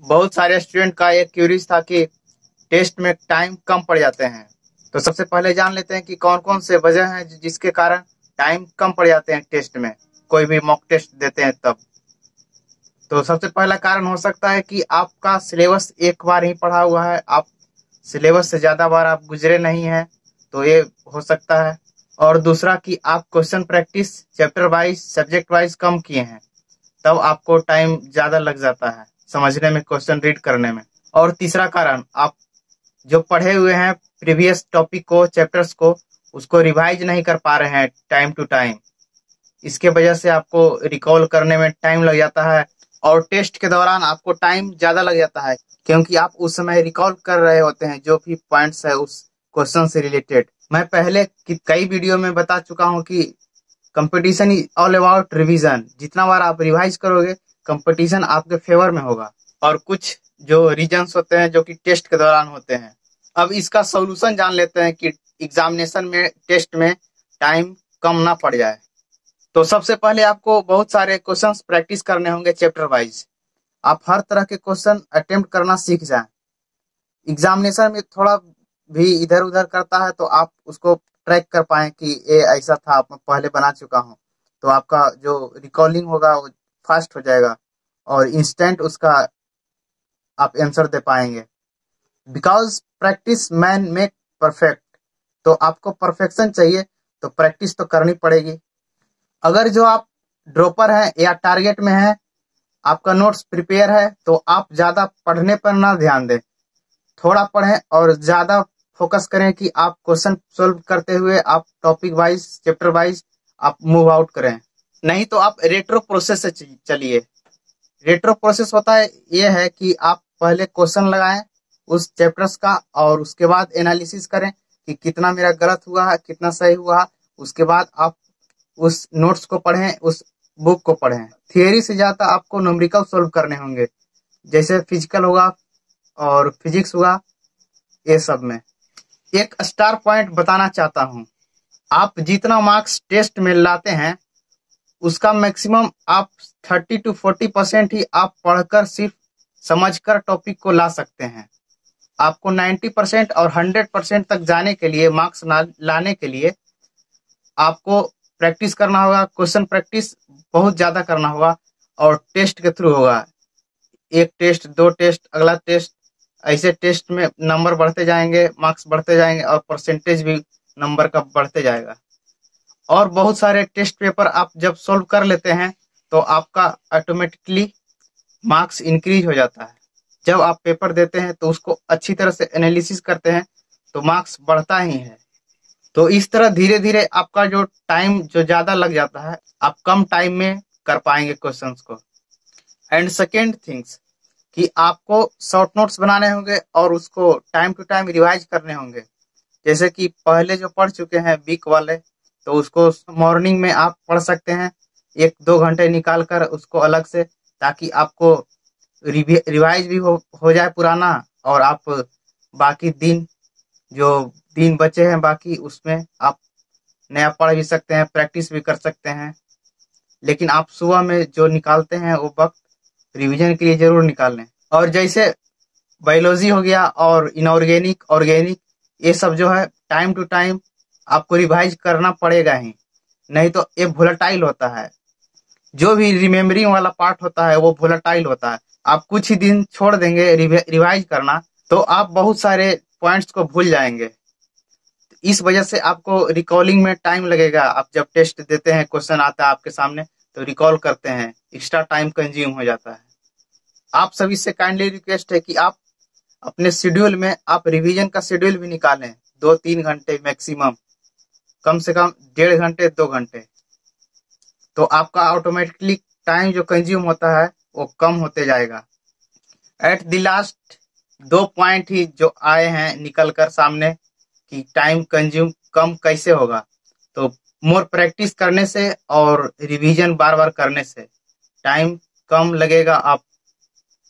बहुत सारे स्टूडेंट का एक क्यूरीज था कि टेस्ट में टाइम कम पड़ जाते हैं। तो सबसे पहले जान लेते हैं कि कौन कौन से वजह हैं जिसके कारण टाइम कम पड़ जाते हैं टेस्ट में, कोई भी मॉक टेस्ट देते हैं तब। तो सबसे पहला कारण हो सकता है कि आपका सिलेबस एक बार ही पढ़ा हुआ है, आप सिलेबस से ज्यादा बार आप गुजरे नहीं हैं, तो ये हो सकता है। और दूसरा कि आप question practice chapter wise subject wise कम किए हैं, तब आपको टाइम ज्यादा लग जाता है समझने में, क्वेश्चन रीड करने में। और तीसरा कारण, आप जो पढ़े हुए हैं प्रीवियस टॉपिक को, चैप्टर्स को, उसको रिवाइज नहीं कर पा रहे हैं टाइम टू टाइम। इसके वजह से आपको रिकॉल करने में टाइम लग जाता है और टेस्ट के दौरान आपको टाइम ज्यादा लग जाता है, क्योंकि आप उस समय रिकॉल कर रहे होते हैं जो भी पॉइंट्स है उस क्वेश्चन से रिलेटेड। मैं पहले कई वीडियो में बता चुका हूं कि competition is all about revision. जितना बार आप रिवाइज करोगे, कंपटीशन आपके फेवर में होगा। और कुछ जो रीजंस होते हैं जो कि टेस्ट के दौरान होते हैं। अब इसका सॉल्यूशन जान लेते हैं कि एग्जामिनेशन में, टेस्ट में टाइम कम ना पड़ जाए। तो सबसे पहले आपको बहुत सारे क्वेश्चंस प्रैक्टिस करने होंगे चैप्टर वाइज। आप हर तरह के क्वेश्चन अटेम्प्ट करना सीख जाएं। एग्जामिनेशन में थोड़ा भी इधर उधर करता है तो आप उसको ट्रैक कर पाए कि ये ऐसा था, आप पहले बना चुका हूँ, तो आपका जो रिकॉलिंग होगा वो फास्ट हो जाएगा और इंस्टेंट उसका आप आंसर दे पाएंगे। Because practice man make perfect. तो आपको परफेक्शन चाहिए तो प्रैक्टिस तो करनी पड़ेगी। अगर जो आप ड्रॉपर हैं या टारगेट में हैं, आपका नोट्स प्रिपेयर है, तो आप ज्यादा पढ़ने पर ना ध्यान दें, थोड़ा पढ़ें और ज्यादा फोकस करें कि आप क्वेश्चन सोल्व करते हुए आप टॉपिक वाइज, चैप्टर वाइज आप मूव आउट करें। नहीं तो आप रेट्रो प्रोसेस से चलिए। रेट्रो प्रोसेस होता है, ये है कि आप पहले क्वेश्चन लगाएं उस चैप्टर्स का और उसके बाद एनालिसिस करें कि कितना मेरा गलत हुआ है, कितना सही हुआ। उसके बाद आप उस नोट्स को पढ़ें, उस बुक को पढ़ें। थियरी से ज्यादा आपको न्यूमेरिकल सोल्व करने होंगे, जैसे फिजिकल होगा और फिजिक्स हुआ, ये सब में। एक स्टार पॉइंट बताना चाहता हूँ, आप जितना मार्क्स टेस्ट में लाते हैं उसका मैक्सिमम आप 30 to 40% ही आप पढ़कर सिर्फ समझकर टॉपिक को ला सकते हैं। आपको 90% और 100% तक जाने के लिए, मार्क्स लाने के लिए आपको प्रैक्टिस करना होगा। क्वेश्चन प्रैक्टिस बहुत ज्यादा करना होगा और टेस्ट के थ्रू होगा। एक टेस्ट, दो टेस्ट, अगला टेस्ट, ऐसे टेस्ट में नंबर बढ़ते जाएंगे, मार्क्स बढ़ते जाएंगे और परसेंटेज भी नंबर का बढ़ते जाएगा। और बहुत सारे टेस्ट पेपर आप जब सोल्व कर लेते हैं तो आपका ऑटोमेटिकली मार्क्स इंक्रीज हो जाता है। जब आप पेपर देते हैं तो उसको अच्छी तरह से एनालिसिस करते हैं तो मार्क्स बढ़ता ही है। तो इस तरह धीरे धीरे आपका जो टाइम जो ज्यादा लग जाता है, आप कम टाइम में कर पाएंगे क्वेश्चंस को। एंड सेकेंड थिंग्स कि आपको शॉर्ट नोट्स बनाने होंगे और उसको टाइम टू टाइम रिवाइज करने होंगे। जैसे कि पहले जो पढ़ चुके हैं वीक वाले, तो उसको मॉर्निंग में आप पढ़ सकते हैं 1-2 घंटे निकाल कर उसको अलग से, ताकि आपको रिवाइज भी हो जाए पुराना, और आप बाकी दिन, जो दिन बचे हैं बाकी, उसमें आप नया पढ़ भी सकते हैं, प्रैक्टिस भी कर सकते हैं। लेकिन आप सुबह में जो निकालते हैं वो वक्त रिवीजन के लिए जरूर निकाल लें। और जैसे बायोलॉजी हो गया और इनऑर्गेनिक, ऑर्गेनिक, ये सब जो है टाइम टू टाइम आपको रिवाइज करना पड़ेगा ही, नहीं तो ये वोलेटाइल होता है। जो भी रिमेम्बरिंग वाला पार्ट होता है वो वोलेटाइल होता है। आप कुछ ही दिन छोड़ देंगे रिवाइज करना तो आप बहुत सारे पॉइंट्स को भूल जाएंगे। इस वजह से आपको रिकॉलिंग में टाइम लगेगा। आप जब टेस्ट देते हैं, क्वेश्चन आता है आपके सामने, तो रिकॉल करते हैं, एक्स्ट्रा टाइम कंज्यूम हो जाता है। आप सभी से काइंडली रिक्वेस्ट है कि आप अपने शेड्यूल में आप रिवीजन का शेड्यूल भी निकालें, 2-3 घंटे मैक्सिमम, कम से कम 1.5 घंटे 2 घंटे। तो आपका ऑटोमेटिकली टाइम जो कंज्यूम होता है वो कम होते जाएगा। एट द लास्ट 2 पॉइंट ही जो आए हैं निकल कर सामने कि टाइम कंज्यूम कम कैसे होगा। तो मोर प्रैक्टिस करने से और रिवीजन बार बार करने से टाइम कम लगेगा, आप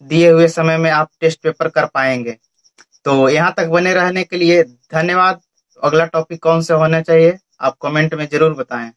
दिए हुए समय में आप टेस्ट पेपर कर पाएंगे। तो यहाँ तक बने रहने के लिए धन्यवाद। अगला टॉपिक कौन से होना चाहिए आप कमेंट में जरूर बताएं।